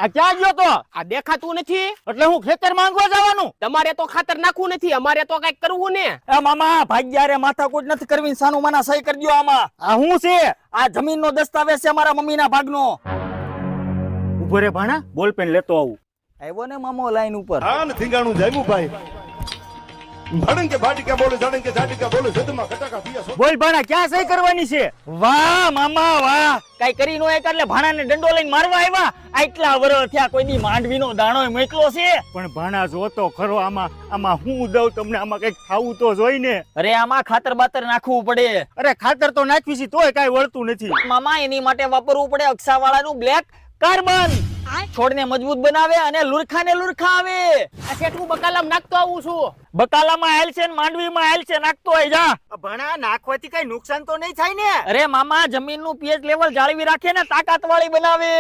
આ ક્યાં ગયો તો? આ દેખાતું નથી? એટલે હું ખેતર માંગવા જવાનું? તમારે તો ખાતર નાખવું નથી, અમારે તો કઈક કરવું ને. એ મામા ભાગ્યા રે માથાકૂટ નથી કરવી, સાનું માના સહી કરી દ્યો આમાં. આ હું છે? આ જમીનનો દસ્તાવેજ છે મારા મમ્મીના ભાગનો. ઉભો રે ભાણા, બોલ પેન લેતો આવું. આવ્યો ને મામો લાઈન ઉપર. હા ને થીંગાણું જામ્યું ભાઈ. ભાડંગ કે ભાટિકા બોલે જાડંગ કે જાટિકા બોલે સદમાં કટાકા પિયા. બોલ ભાણા, ક્યાં સહી કરવાની છે? વાહ મામા વાહ, કઈ કરી નો એક એટલે ભાણાને દંડો લઈને મારવા આવ્યા. આટલા વર્ષ થયા કોઈ દી માંડવીનો દાણો મોકલો છે? પણ ભાણા જોતો ખરો, આમાં હું દઉં તમને, આમાં કઈક ખાવું તો જોઈ ને. અરે આમાં ખાતર બાતર નાખવું પડે. અરે ખાતર તો નાખવી છે તોય કઈ વળતું નથી મામા. એની માટે વાપરવું પડે અક્ષાવાળાનું બ્લેક કાર્બન. છોડને મજબૂત બનાવે અને લુરખાને લુરખા આવે. આ શેઠું બકાલામ નાખતો આવું છું. બકાલામાં આયલ છે ને માંડવીમાં આયલ છે, નાખતો હોય જા. ભણા નાખવાથી કઈ નુકસાન તો નહીં થાય ને? અરે મામા, જમીનનું પીએચ લેવલ જાળવી રાખે ને તાકાત વાળી બનાવે.